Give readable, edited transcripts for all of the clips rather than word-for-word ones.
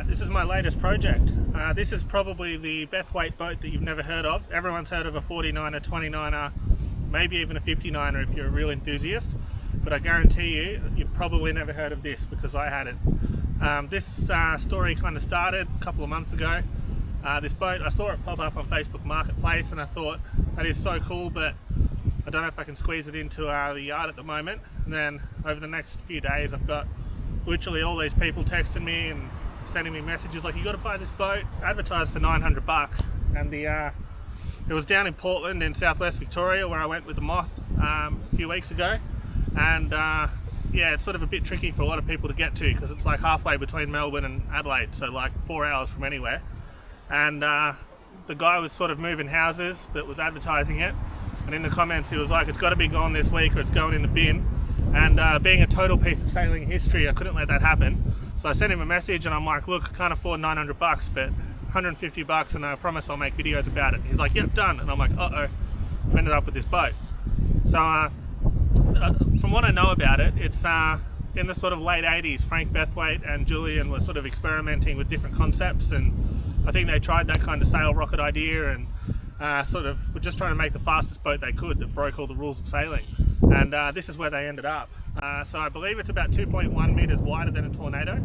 this is my latest project. This is probably the Bethwaite boat that you've never heard of. Everyone's heard of a 49er, 29er, maybe even a 59er if you're a real enthusiast, but I guarantee you, you've probably never heard of this because I had it. This story kind of started a couple of months ago. This boat, I saw it pop up on Facebook Marketplace and I thought, that is so cool, but I don't know if I can squeeze it into the yard at the moment. And then over the next few days I've got literally all these people texting me and sending me messages like, you got to buy this boat. It's advertised for $900, and it was down in Portland in southwest Victoria where I went with the Moth a few weeks ago. And yeah, it's sort of a bit tricky for a lot of people to get to because it's like halfway between Melbourne and Adelaide, so like 4 hours from anywhere. And the guy was sort of moving houses that was advertising it, and in the comments he was like, it's got to be gone this week or it's going in the bin. And being a total piece of sailing history, I couldn't let that happen. So I sent him a message and I'm like, look, I can't afford $900, but $150 and I promise I'll make videos about it. He's like, yep, done. And I'm like, uh-oh, I've ended up with this boat. So from what I know about it, it's in the sort of late 80s, Frank Bethwaite and Julian were sort of experimenting with different concepts, and I think they tried that kind of sail rocket idea and sort of were just trying to make the fastest boat they could that broke all the rules of sailing. And this is where they ended up. So I believe it's about 2.1 meters wider than a Tornado,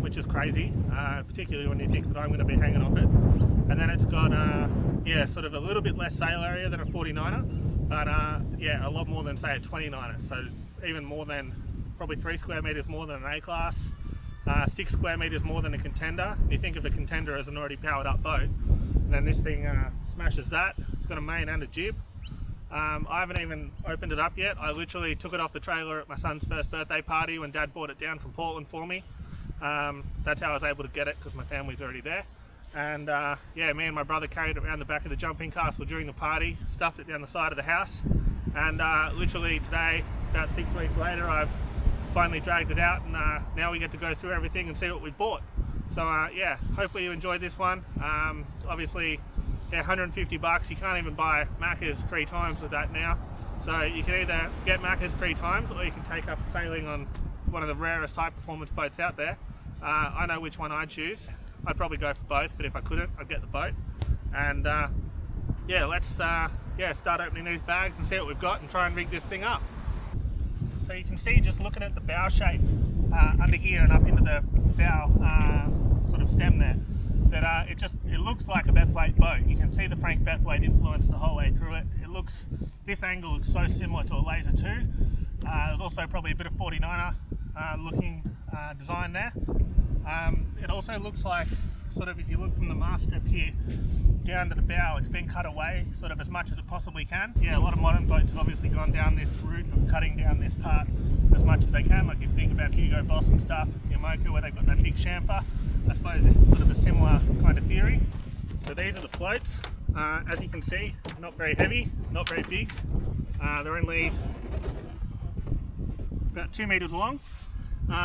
which is crazy, particularly when you think that I'm going to be hanging off it. And then it's got, yeah, sort of a little bit less sail area than a 49er, but yeah, a lot more than say a 29er. So even more than, probably 3 square meters more than an A-class, 6 square meters more than a Contender. You think of a Contender as an already powered up boat, and then this thing smashes that. It's got a main and a jib. I haven't even opened it up yet. I literally took it off the trailer at my son's first birthday party when Dad brought it down from Portland for me. That's how I was able to get it because my family's already there. And yeah, me and my brother carried it around the back of the jumping castle during the party, stuffed it down the side of the house, and literally today, about 6 weeks later, I've finally dragged it out, and now we get to go through everything and see what we bought. So yeah, hopefully you enjoyed this one. Obviously, yeah, $150, you can't even buy Macca's 3 times with that now. So you can either get Macca's 3 times or you can take up sailing on one of the rarest high performance boats out there. I know which one I'd choose. I'd probably go for both, but if I couldn't, I'd get the boat. And yeah, let's yeah, start opening these bags and see what we've got and try and rig this thing up. So you can see, just looking at the bow shape under here and up into the bow sort of stem there, that it looks like a Bethwaite boat. You can see the Frank Bethwaite influence the whole way through it. This angle looks so similar to a Laser 2. There's also probably a bit of 49er looking design there. It also looks like, sort of, if you look from the mast step here down to the bow, it's been cut away sort of as much as it possibly can. Yeah, a lot of modern boats have obviously gone down this route of cutting down this part as much as they can. Like if you think about Hugo Boss and stuff, Yamamoto, where they've got that big chamfer, I suppose this is sort of a similar kind of theory. So these are the floats. As you can see, not very heavy, not very big. They're only about 2 meters long.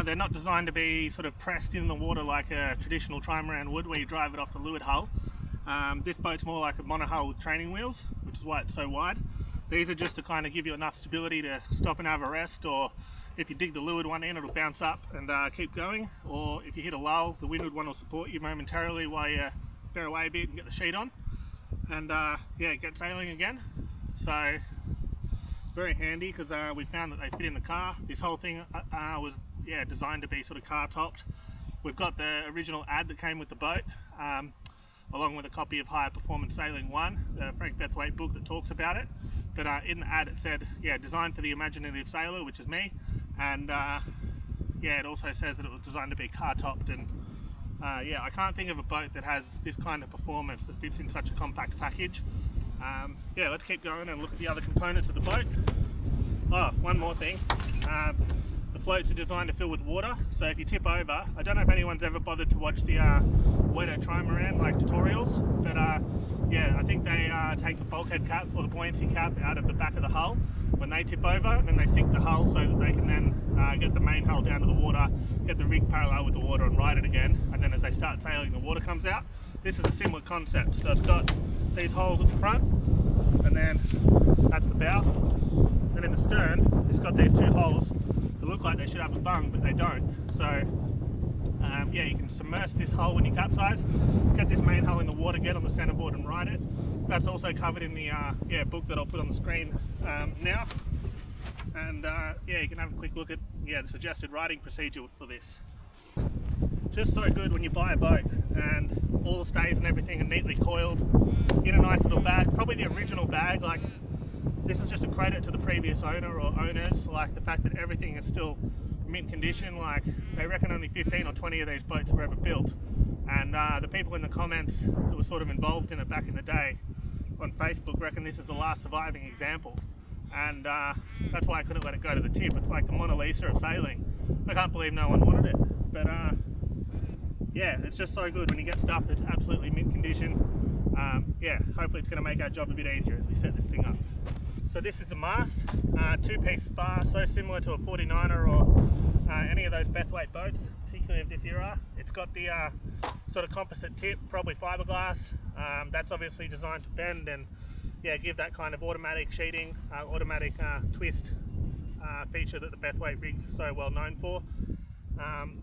They're not designed to be sort of pressed in the water like a traditional Trimaran would, where you drive it off the leeward hull. This boat's more like a monohull with training wheels, which is why it's so wide. These are just to kind of give you enough stability to stop and have a rest, or if you dig the leeward one in, it'll bounce up and keep going. Or if you hit a lull, the windward one will support you momentarily while you bear away a bit and get the sheet on. And yeah, get sailing again. So very handy because we found that they fit in the car. This whole thing was designed to be sort of car topped. We've got the original ad that came with the boat, along with a copy of Higher Performance Sailing 1, the Frank Bethwaite book that talks about it. But in the ad it said, yeah, designed for the imaginative sailor, which is me. And yeah, it also says that it was designed to be car topped. And yeah, I can't think of a boat that has this kind of performance that fits in such a compact package. Yeah, let's keep going and look at the other components of the boat. Oh, one more thing. The floats are designed to fill with water, so if you tip over, I don't know if anyone's ever bothered to watch the Wetter Trimaran like tutorials, but yeah, I think they take the bulkhead cap or the buoyancy cap out of the back of the hull when they tip over, and then they sink the hull so that they can then get the main hull down to the water, get the rig parallel with the water and ride it again, and then as they start sailing the water comes out. This is a similar concept, so it's got these holes at the front, and then that's the bow. Then in the stern, it's got these 2 holes that look like they should have a bung, but they don't. So Yeah, you can submerge this hull when you capsize, get this main hull in the water, get on the centerboard and ride it. That's also covered in the book that I'll put on the screen now. And yeah, you can have a quick look at the suggested riding procedure for this. Just so good when you buy a boat and all the stays and everything are neatly coiled in a nice little bag, probably the original bag. Like, this is just a credit to the previous owner or owners, like the fact that everything is still mint condition. Like, they reckon only 15 or 20 of these boats were ever built, and the people in the comments that were sort of involved in it back in the day on Facebook reckon this is the last surviving example, and that's why I couldn't let it go to the tip. It's like the Mona Lisa of sailing. I can't believe no one wanted it, but yeah, it's just so good when you get stuff that's absolutely mint condition. Yeah, hopefully it's going to make our job a bit easier as we set this thing up. So this is the mast, two-piece spar, so similar to a 49er or any of those Bethwaite boats, particularly of this era. It's got the sort of composite tip, probably fiberglass. That's obviously designed to bend and give that kind of automatic sheeting, automatic twist feature that the Bethwaite rigs are so well known for.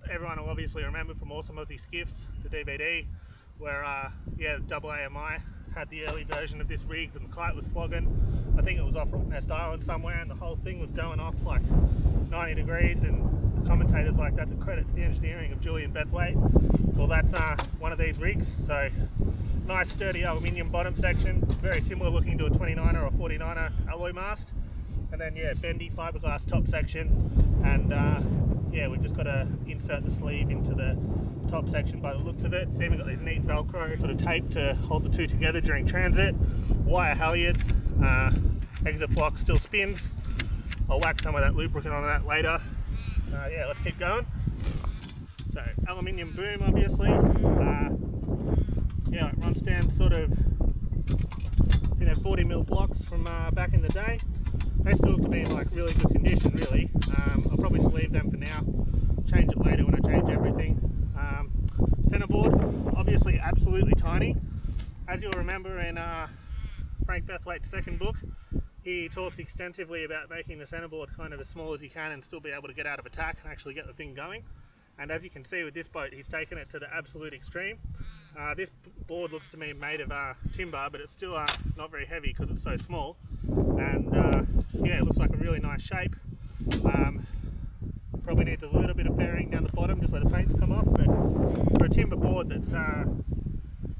Everyone will obviously remember from Awesome Aussie Skiffs, the DVD, where AMI had the early version of this rig and the kite was flogging. I think it was off Rottnest Island somewhere, and the whole thing was going off like 90 degrees, and the commentators like, that's a credit to the engineering of Julian Bethwaite. Well, that's one of these rigs. So nice sturdy aluminium bottom section, very similar looking to a 29er or 49er alloy mast, and then bendy fiberglass top section, and we've just got to insert the sleeve into the top section by the looks of it. See, we've got these neat velcro sort of tape to hold the two together during transit, wire halyards, exit block still spins. I'll whack some of that lubricant on that later. Let's keep going. So aluminium boom, obviously. Like run stand sort of 40mm blocks from back in the day. They still look to be in like really good condition, really. I'll probably just leave them for now, change it later when I change everything. Centerboard, obviously absolutely tiny. As you'll remember in Frank Bethwaite's second book, he talks extensively about making the centerboard kind of as small as you can and still be able to get out of attack and actually get the thing going. And as you can see with this boat, he's taken it to the absolute extreme. This board looks to me made of timber, but it's still not very heavy because it's so small. And it looks like a really nice shape. Probably needs a little bit of fairing down the bottom just where the paint's come off, but for a timber board that's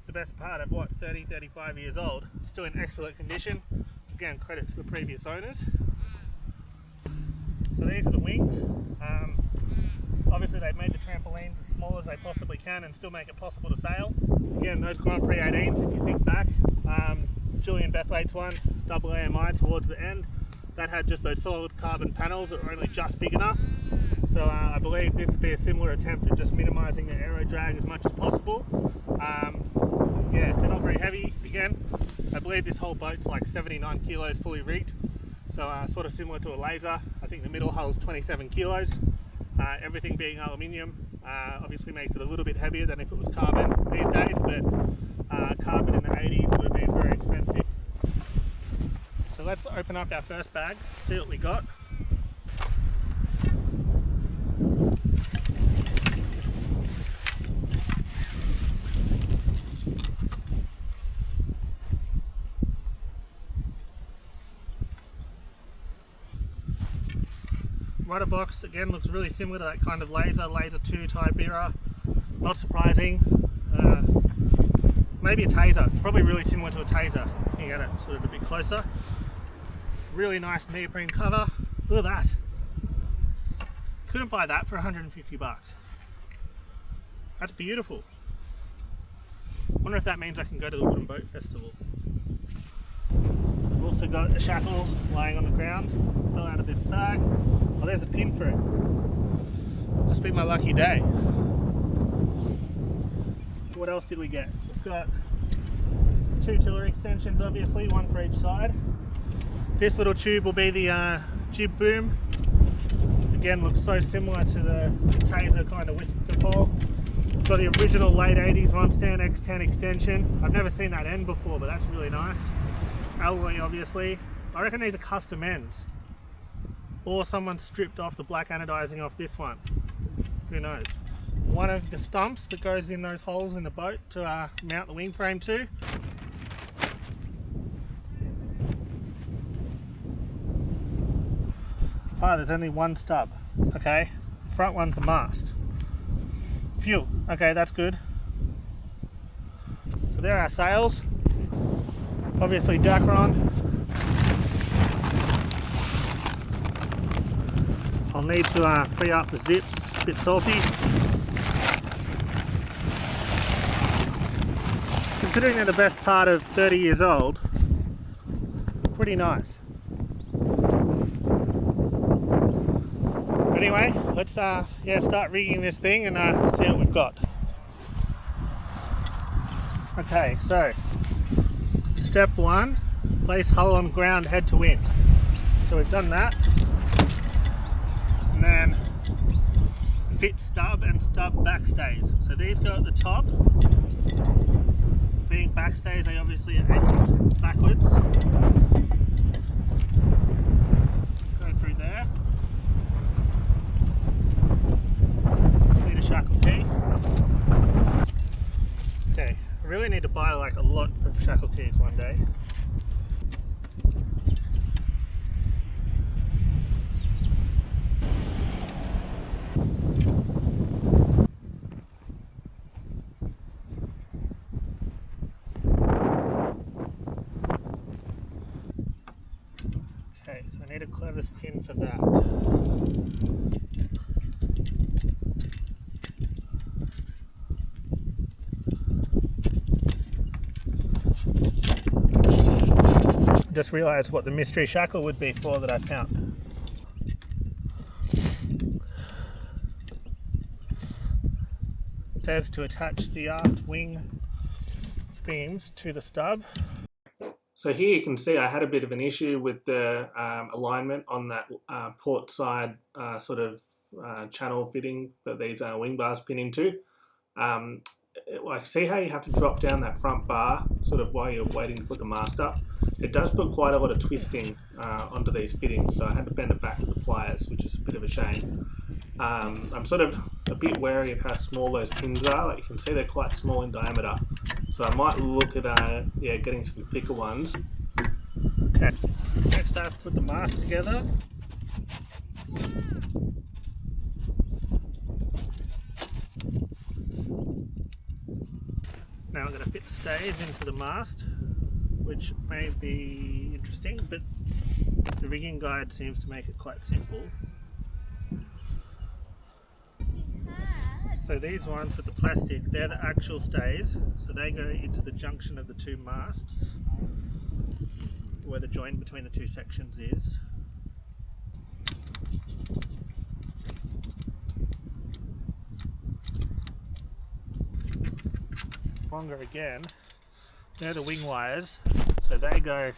the best part of 30-35 years old, it's still in excellent condition. Again, credit to the previous owners. So these are the wings. Obviously they've made the trampolines as small as they possibly can and still make it possible to sail. Again, those Grand Prix 18s, if you think back, Julian Bethwaite's one, double AMI towards the end, that had just those solid carbon panels that were only just big enough. So I believe this would be a similar attempt at just minimising the aero drag as much as possible. They're not very heavy. Again, I believe this whole boat's like 79 kilos fully rigged. So sort of similar to a laser. I think the middle hull's 27 kilos. Everything being aluminium obviously makes it a little bit heavier than if it was carbon these days, but carbon in the 80s would have been very expensive. So let's open up our first bag, see what we got. Rudder box again looks really similar to that kind of laser 2 type era. Not surprising. Maybe a taser, probably really similar to a taser. You get it sort of a bit closer. Really nice neoprene cover. Look at that. Couldn't buy that for 150 bucks. That's beautiful. Wonder if that means I can go to the Wooden Boat Festival. We've also got a shackle lying on the ground. Fell out of this bag. Oh, there's a pin for it. Must be my lucky day. What else did we get? We've got 2 tiller extensions, obviously, one for each side. This little tube will be the jib boom. Again, looks so similar to the taser kind of whisker pole. It's got the original late 80s Ronstand X10 extension. I've never seen that end before, but that's really nice. Alloy, obviously. I reckon these are custom ends. Or someone stripped off the black anodizing off this one. Who knows? one of the stumps that goes in those holes in the boat to mount the wing frame to. Oh, there's only one stub. Okay, the front one's the mast. Phew, okay, that's good. So there are our sails. Obviously Dacron. I'll need to free up the zips, a bit salty. Considering they're the best part of 30 years old, pretty nice. Anyway, let's start rigging this thing and see what we've got. Okay, so step one, place hull on ground, head to wind. So we've done that. And then fit stub and stub backstays. So these go at the top. Being backstays, they obviously are angled backwards. Go through there. Need a shackle key. Okay, I really need to buy like a lot of shackle keys one day. Okay, so I need a clevis pin for that. Just realised what the mystery shackle would be for that I found. It says to attach the aft wing beams to the stub. So here you can see I had a bit of an issue with the alignment on that port side channel fitting that these wing bars pin into. Like, see how you have to drop down that front bar sort of while you're waiting to put the mast up? It does put quite a lot of twisting onto these fittings, so I had to bend it back with the pliers, which is a bit of a shame. I'm sort of a bit wary of how small those pins are. Like you can see, they're quite small in diameter, so I might look at getting some thicker ones. Okay, next I have to put the mast together. Now I'm going to fit the stays into the mast, which may be interesting, but the rigging guide seems to make it quite simple. So these ones with the plastic, they're the actual stays, so they go into the junction of the two masts, where the joint between the two sections is. Longer again, they're the wing wires, so they go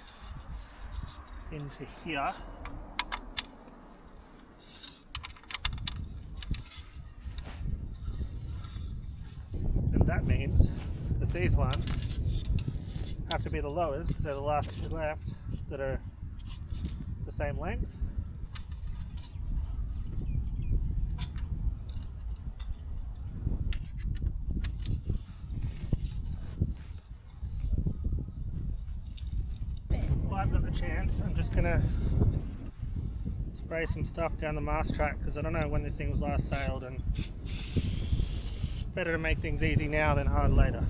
into here. And that means that these ones have to be the lowers because they're the last two left that are the same length. I've got the chance, I'm just going to spray some stuff down the mast track because I don't know when this thing was last sailed, and better to make things easy now than hard later.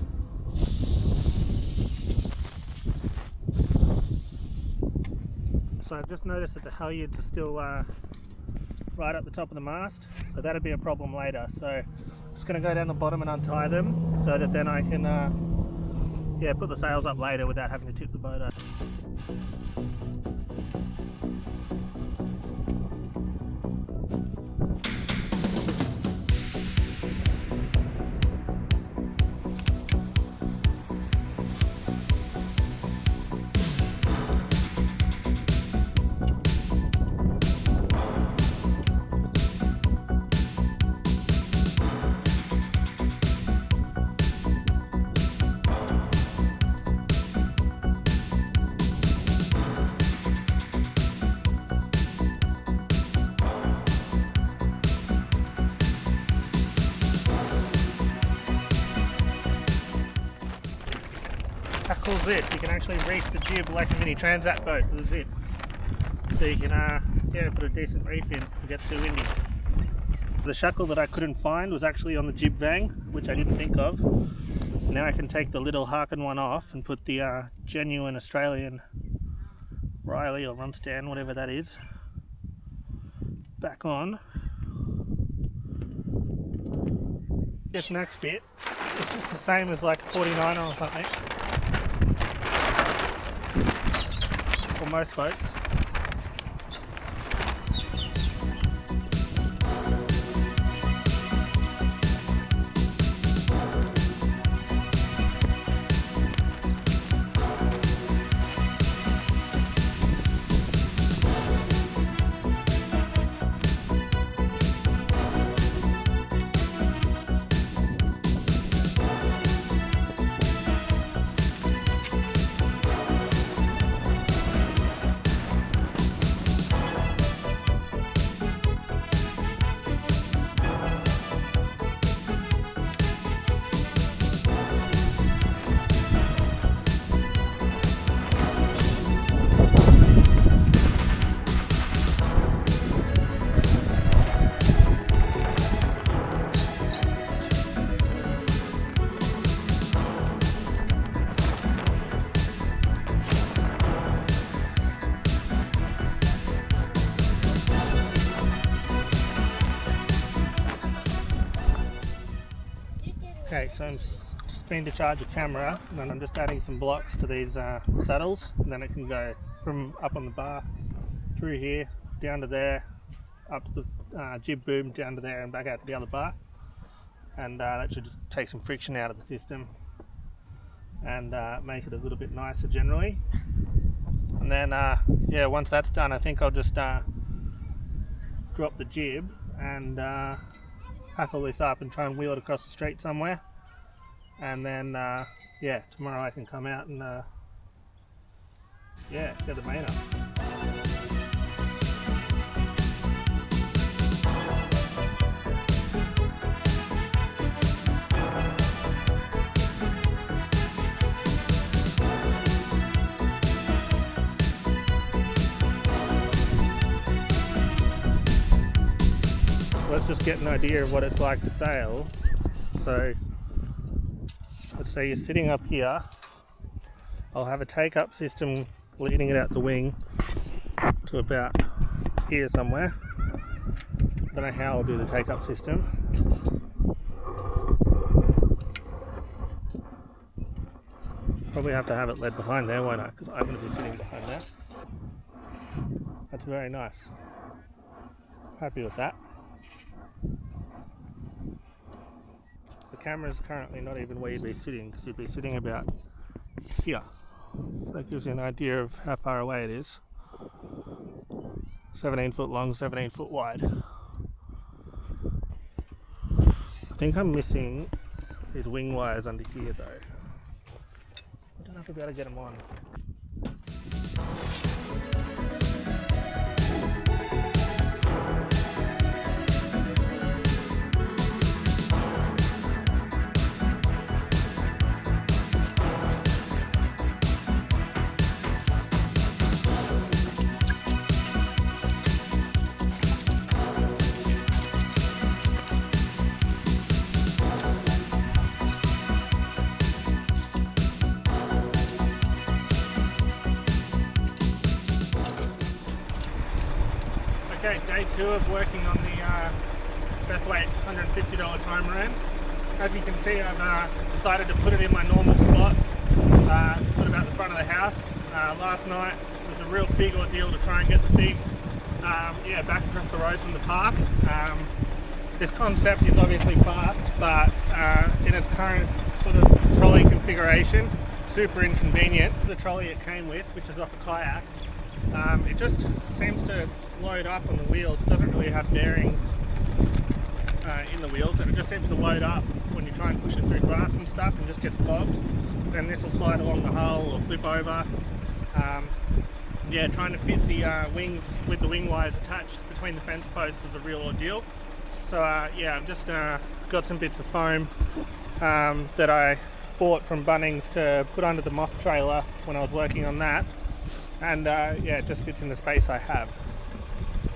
So I've just noticed that the halyards are still right up the top of the mast, so that'd be a problem later. So I'm just going to go down the bottom and untie them so that then I can put the sails up later without having to tip the boat over. cool is this? You can actually reef the jib like a mini transat boat with a zip. So you can yeah, put a decent reef in if it gets too windy. The shackle that I couldn't find was actually on the jib vang, which I didn't think of. So now I can take the little Harkin one off and put the genuine Australian Riley or Runstand, whatever that is, back on. This next bit is just the same as like a 49er or something, for most boats. Okay, so I'm just been to charge a camera, and then I'm just adding some blocks to these saddles, and then it can go from up on the bar through here down to there, up to the jib boom, down to there and back out to the other bar, and that should just take some friction out of the system and make it a little bit nicer generally. And then yeah, once that's done, I think I'll just drop the jib and pack all this up and try and wheel it across the street somewhere, and then yeah, tomorrow I can come out and yeah, get the main up. Let's just get an idea of what it's like to sail. So let's say you're sitting up here. I'll have a take-up system leading it out the wing to about here somewhere. Don't know how I'll do the take-up system. Probably have to have it led behind there, won't I? Because I'm going to be sitting behind there. That's very nice. Happy with that. The camera is currently not even where you'd be sitting, because you'd be sitting about here. That gives you an idea of how far away it is. 17 foot long, 17 foot wide. I think I'm missing these wing wires under here though. I don't know if I'll be able to get them on. Okay, day 2 of working on the Bethwaite $150 Trimaran. As you can see, I've decided to put it in my normal spot, sort of at the front of the house. Last night was a real big ordeal to try and get the thing yeah, back across the road from the park. This concept is obviously fast, but in its current sort of trolley configuration, super inconvenient. The trolley it came with, which is off a kayak, it just seems to load up on the wheels. It doesn't really have bearings in the wheels, and it just seems to load up when you try and push it through grass and stuff and just gets bogged. Then this will slide along the hull or flip over. Yeah, trying to fit the wings with the wing wires attached between the fence posts was a real ordeal. So yeah, I've just got some bits of foam that I bought from Bunnings to put under the moth trailer when I was working on that, and yeah, it just fits in the space I have.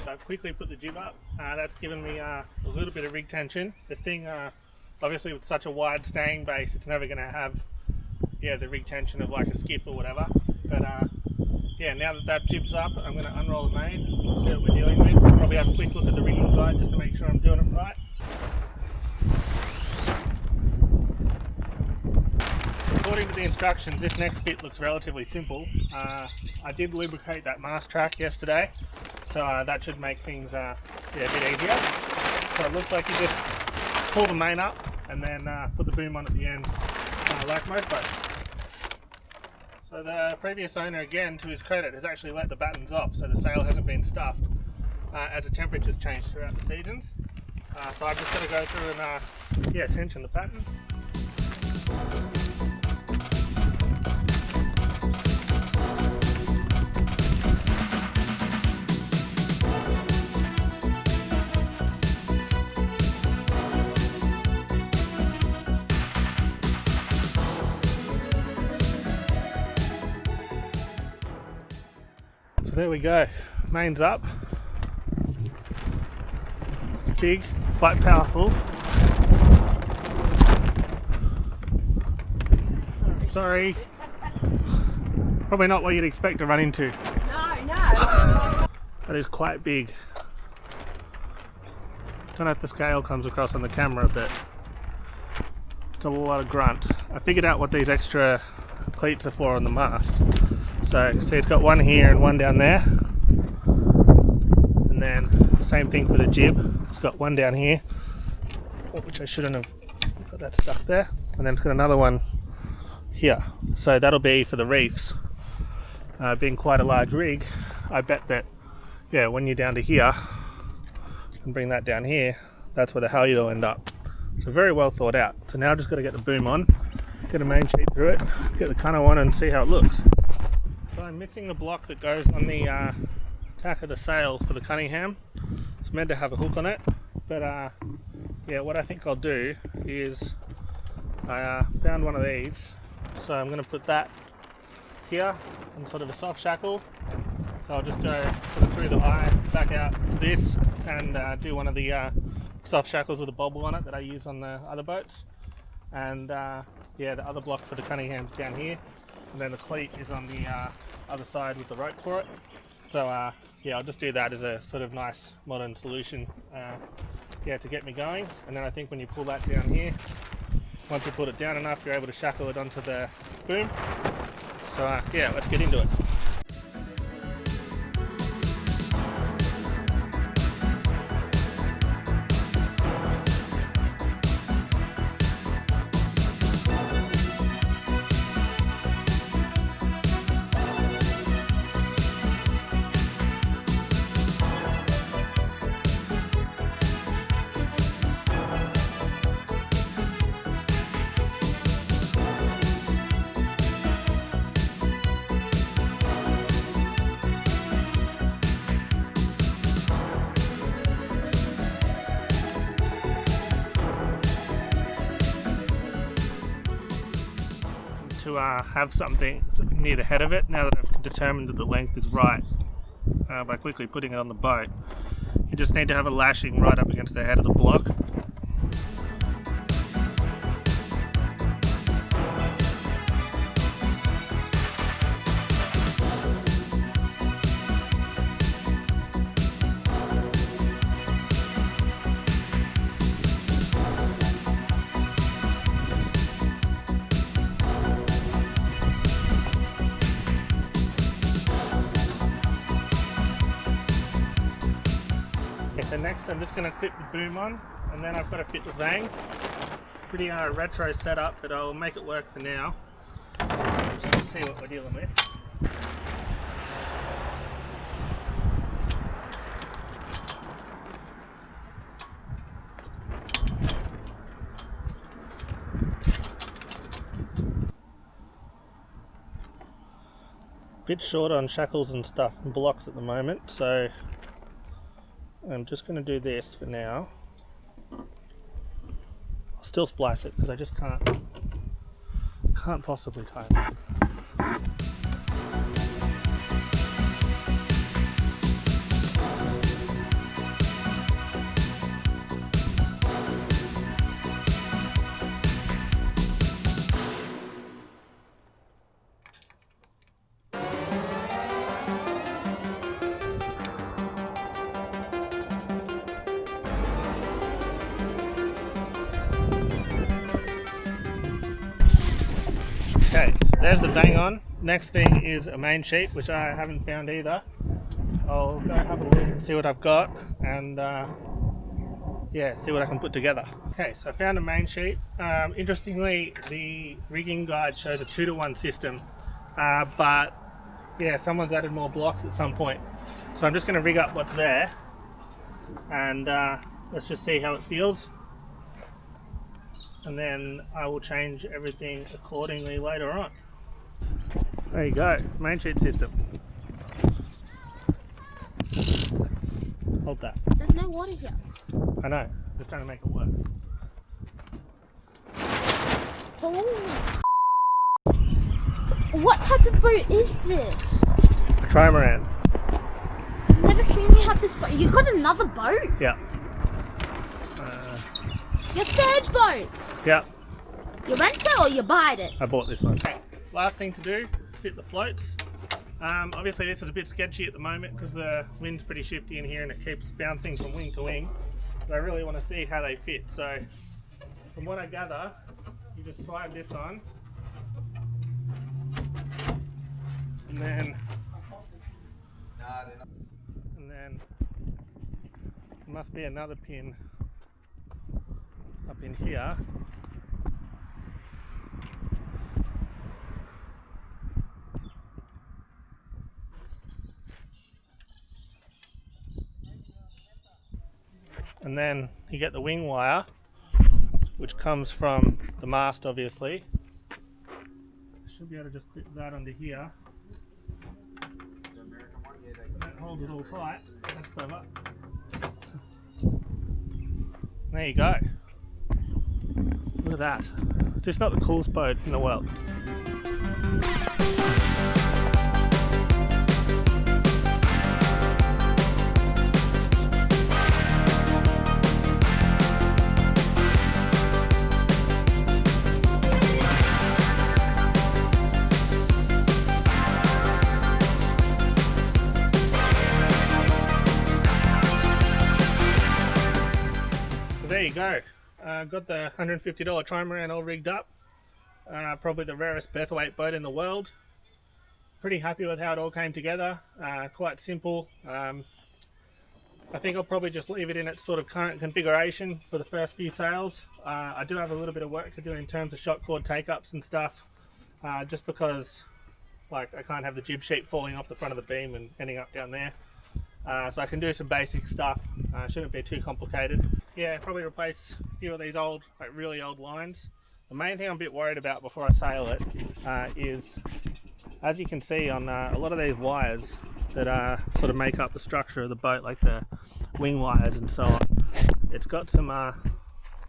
So I've quickly put the jib up. That's given me a little bit of rig tension. This thing, obviously with such a wide staying base, it's never going to have the rig tension of like a skiff or whatever. But yeah, now that that jib's up, I'm going to unroll the main, see what we're dealing with. Probably have a quick look at the rigging guide just to make sure I'm doing it right. According to the instructions, this next bit looks relatively simple. I did lubricate that mast track yesterday, so that should make things a bit easier. So it looks like you just pull the main up and then put the boom on at the end, like most boats. So the previous owner, again, to his credit, has actually let the battens off, so the sail hasn't been stuffed as the temperatures change throughout the seasons. So I've just got to go through and tension the pattern. There we go, main's up. It's big, quite powerful. Sorry. Probably not what you'd expect to run into. No. That is quite big. Don't know if the scale comes across on the camera a bit. It's a lot of grunt. I figured out what these extra cleats are for on the mast. So see, it's got one here and one down there, and then same thing for the jib. It's got one down here, which I shouldn't have got that stuck there, and then it's got another one here. So that'll be for the reefs. Being quite a large rig, I bet that when you're down to here and bring that down here, that's where the halyard will end up. So very well thought out. So now I've just got to get the boom on, get a main sheet through it, get the cunner on, and see how it looks. So I'm missing the block that goes on the tack of the sail for the Cunningham. It's meant to have a hook on it, but what I think I'll do is I found one of these, so I'm going to put that here in sort of a soft shackle. So I'll just go sort of through the eye, back out to this, and do one of the soft shackles with a bobble on it that I use on the other boats. And the other block for the Cunningham's down here, and then the cleat is on the other side with the rope for it. So I'll just do that as a sort of nice modern solution to get me going. And then I think when you pull that down here, once you put it down enough, you're able to shackle it onto the boom. So let's get into it. To have something near the head of it, now that I've determined that the length is right by quickly putting it on the boat. You just need to have a lashing right up against the head of the block. So next I'm just going to clip the boom on, and then I've got to fit the vang. Pretty retro setup, but I'll make it work for now. Just to see what we're dealing with. Bit short on shackles and stuff and blocks at the moment, so I'm just going to do this for now. I'll still splice it because I just can't can't possibly tie that. Okay, so there's the bang on. Next thing is a main sheet, which I haven't found either. I'll go have a look and see what I've got, and yeah, see what I can put together. Okay, so I found a main sheet. Interestingly, the rigging guide shows a 2-to-1 system, but yeah, someone's added more blocks at some point. So I'm just going to rig up what's there, and let's just see how it feels. And then I will change everything accordingly later on. There you go, main sheet system. Hold that. There's no water here. I know, just trying to make it work. Oh. What type of boat is this? A Trimaran. I've never seen you have this boat. You got another boat? Yeah. Your third boat? Yeah. You rent it or you buy it? I bought this one. Okay. Last thing to do, fit the floats. Obviously this is a bit sketchy at the moment because the wind's pretty shifty in here and it keeps bouncing from wing to wing. But I really want to see how they fit. So from what I gather, you just slide this on. And then there must be another pin up in here. And then you get the wing wire, which comes from the mast, obviously. Should be able to just clip that onto here. That holds it all tight. That's clever. There you go. Look at that. This is not the coolest boat in the world. There you go. Got the $150 Trimaran all rigged up. Probably the rarest Bethwaite boat in the world. Pretty happy with how it all came together. Quite simple. I think I'll probably just leave it in its sort of current configuration for the first few sails. I do have a little bit of work to do in terms of shock cord take-ups and stuff, just because like I can't have the jib sheet falling off the front of the beam and ending up down there. So I can do some basic stuff. Shouldn't be too complicated. Yeah, probably replace a few of these old, like really old lines. The main thing I'm a bit worried about before I sail it is, as you can see on a lot of these wires that sort of make up the structure of the boat, like the wing wires and so on, it's got some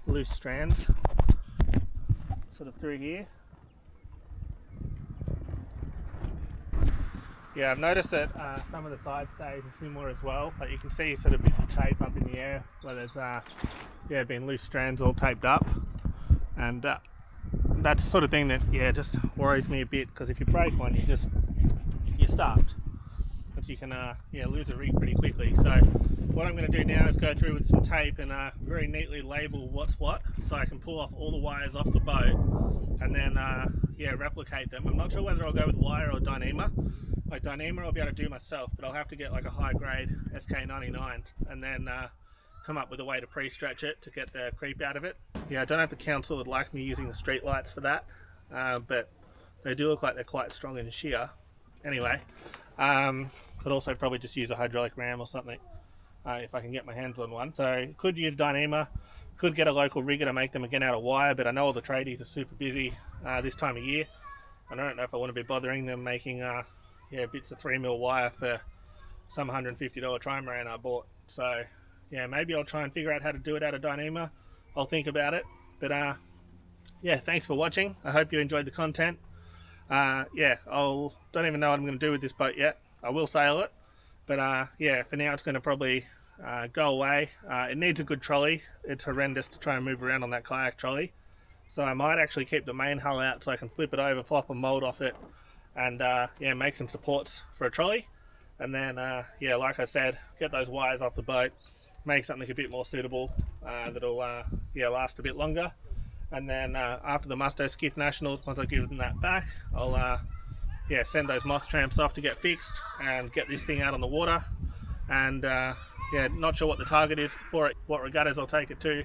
loose strands sort of through here. Yeah, I've noticed that some of the side stays are similar as well. Like you can see sort of bits of tape up in the air where there's yeah, been loose strands all taped up, and that's the sort of thing that just worries me a bit, because if you break one, you're stuffed. But you can lose a rig pretty quickly. So what I'm going to do now is go through with some tape and very neatly label what's what, so I can pull off all the wires off the boat and then replicate them. I'm not sure whether I'll go with wire or Dyneema. Like Dyneema I'll be able to do myself, but I'll have to get like a high grade SK99 and then come up with a way to pre-stretch it to get the creep out of it. Yeah, I don't know if the council would like me using the street lights for that, but they do look like they're quite strong and sheer. Anyway, could also probably just use a hydraulic ram or something if I can get my hands on one. So could use Dyneema, could get a local rigger to make them again out of wire, but I know all the tradies are super busy this time of year. I don't know if I want to be bothering them making bits of 3mm wire for some $150 Trimaran I bought. So yeah, maybe I'll try and figure out how to do it out of Dyneema. I'll think about it, but yeah, thanks for watching. I hope you enjoyed the content. Yeah, don't even know what I'm going to do with this boat yet. I will sail it, but yeah, for now it's going to probably go away. It needs a good trolley. It's horrendous to try and move around on that kayak trolley. So I might actually keep the main hull out so I can flip it over, flop a mold off it, and yeah, make some supports for a trolley. And then yeah, like I said, get those wires off the boat, make something a bit more suitable that'll yeah, last a bit longer. And then after the Musto Skiff Nationals, once I give them that back, I'll yeah, send those moth tramps off to get fixed and get this thing out on the water. And yeah, not sure what the target is for it, what regattas I'll take it to,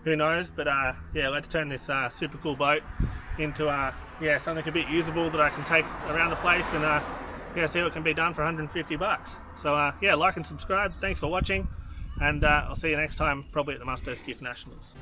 who knows. But yeah, let's turn this super cool boat into yeah, something a bit usable that I can take around the place and yeah, see what can be done for 150 bucks. So yeah, like and subscribe. Thanks for watching, and I'll see you next time, probably at the Musto Skiff Nationals.